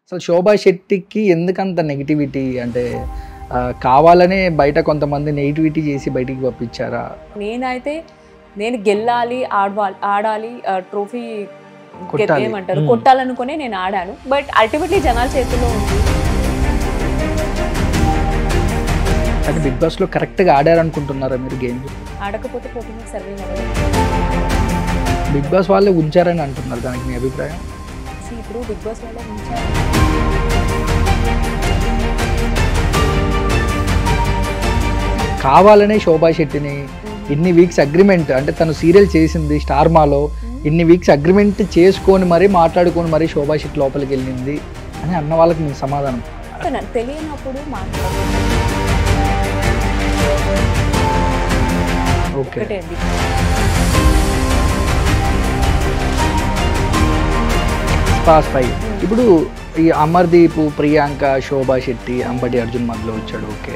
అసలు శోభా శెట్టికి ఎందుకంత నెగిటివిటీ అంటే కావాలనే బయట కొంతమంది నెగిటివిటీ చేసి బయటికి పంపించారా? నేనైతే నేను గెల్లాలి, ఆడాలి, ట్రోఫీ ఏమంటారు కొట్టాలనుకునే నేను ఆడాను. బట్ అల్టిమేట్లీ జనాల చేతుల్లో ఉంది. అంటే బిగ్ బాస్ లో కరెక్ట్ గా ఆడారనుకుంటున్నారా మీరు గేమ్? ఆడకపోతే పోటీ సర్వైవ్ అవ్వలేదు. బిగ్ బాస్ వాళ్ళే ఉంచారని అంటున్నారు, దానికి మీ అభిప్రాయం? ఇప్పుడు బిగ్ బాస్ వాళ్ళే ఉంచారు. కావాలనే శోభా శెట్టిని ఇన్ని వీక్స్ అగ్రిమెంట్, అంటే తను సీరియల్ చేసింది స్టార్ మాలో, ఇన్ని వీక్స్ అగ్రిమెంట్ చేసుకొని మరీ మాట్లాడుకొని మరీ శోభా శెట్టి లోపలికి వెళ్ళింది అని అన్న వాళ్ళకి మీ సమాధానం? తెలియనప్పుడు ఓకే. ఇప్పుడు ఈ అమర్దీప్, ప్రియాంక, శోభా శెట్టి, అంబటి అర్జున్ మధ్యలో వచ్చాడు. ఓకే,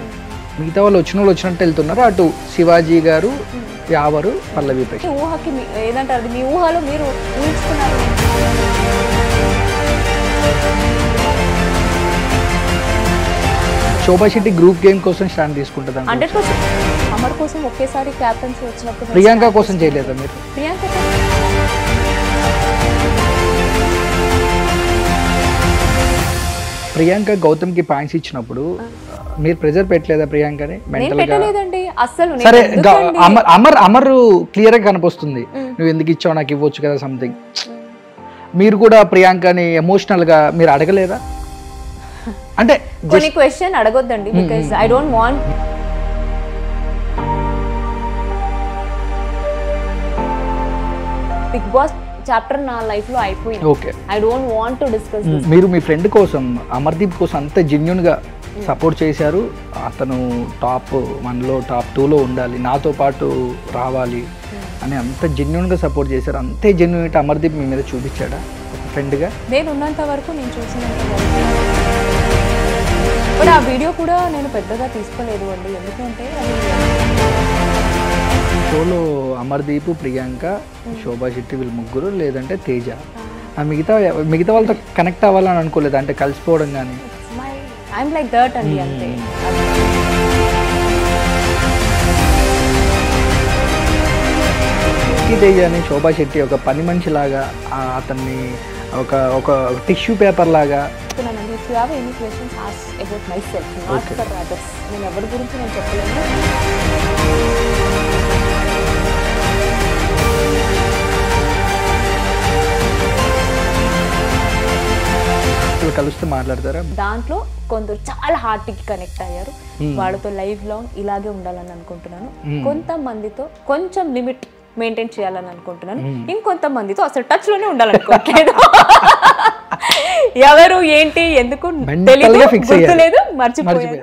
మిగతా వాళ్ళు వచ్చిన వాళ్ళు వచ్చినట్టు వెళ్తున్నారు. అటు శివాజీ గారు, యావరు, పల్లవి పై ఊహకి ఏదంటారు, మీ ఊహలో మీరు ఊహించుకున్నారు. శోభా శెట్టి గ్రూప్ గేమ్ కోసం స్టాండ్ తీసుకుంటుంది. 100% అమర్ కోసం ఒకేసారి క్యాప్టెన్సీ వచ్చినప్పుడు ప్రియాంక కోసం చేయలేదా మీరు? ప్రియాంక గౌతమ్ కి పాయింట్స్ ఇచ్చినప్పుడు మీరు ప్రెజర్ పెట్టలేదా ప్రియాంకని మెంటల్ గా? సరే, అమర్ క్లియర్ గా కనిపిస్తుంది, నువ్వు ఎందుకు ఇచ్చావు, నాకు ఇవ్వచ్చు కదా సంథింగ్. మీరు కూడా ప్రియాంకని ఎమోషనల్ గా మీరు అడగలేదా? అంటే కొన్ని క్వశ్చన్ అడగొద్దండి, because I don't want. Big Boss chapter నా లైఫ్ లో అయిపోయింది. Okay, I don't want to discuss this. మీరు మీ ఫ్రెండ్ కోసం, అమర్దీప్ కోసం అంత జెన్యూన్ గా సపోర్ట్ చేశారు. అతను టాప్ 1లో టాప్ 2లో ఉండాలి, నాతో పాటు రావాలి అని అంత జెన్యూన్ గా సపోర్ట్ చేశారు. అంతే జెన్యూనిటీ అమర్దీప్ మీ మీద చూపించాడా ఒక ఫ్రెండ్ గా? నేను ఉన్నంత వరకు, నేను చూసినంత వరకు. బట్ ఆ వీడియో కూడా నేను పెద్దగా తీసుకోలేదు అండి, ఎందుకంటే షోలో అమర్దీప్, ప్రియాంక, శోభా శెట్టి వీళ్ళు ముగ్గురు, లేదంటే తేజ, మిగతా వాళ్ళతో కనెక్ట్ అవ్వాలని అనుకోలేదు, అంటే కలిసిపోవడం కానీ? ఐఎమ్ లైక్ దట్ అండి, అంతే. తేజ అని శోభా శెట్టి ఒక పని మనిషి లాగా, అతన్ని ఒక టిష్యూ పేపర్ లాగా. నేను ఎవరి గురించి నేను చెప్పలేను. కలిస్తే మాట్లాడతారా? దాంట్లో కొందరు చాలా హార్ట్కి కనెక్ట్ అయ్యారు, వాళ్ళతో లైఫ్ లాంగ్ ఇలాగే ఉండాలని అనుకుంటున్నాను. కొంతమందితో కొంచెం లిమిట్ మెయింటైన్ చేయాలని అనుకుంటున్నాను, ఇంకొంతమందితో అసలు టచ్ లోనే ఉండాలనుకోవట్లేదు. ఎవరు ఏంటి ఎందుకు తెలియదు, గుర్తులేదు, మర్చిపోయారు.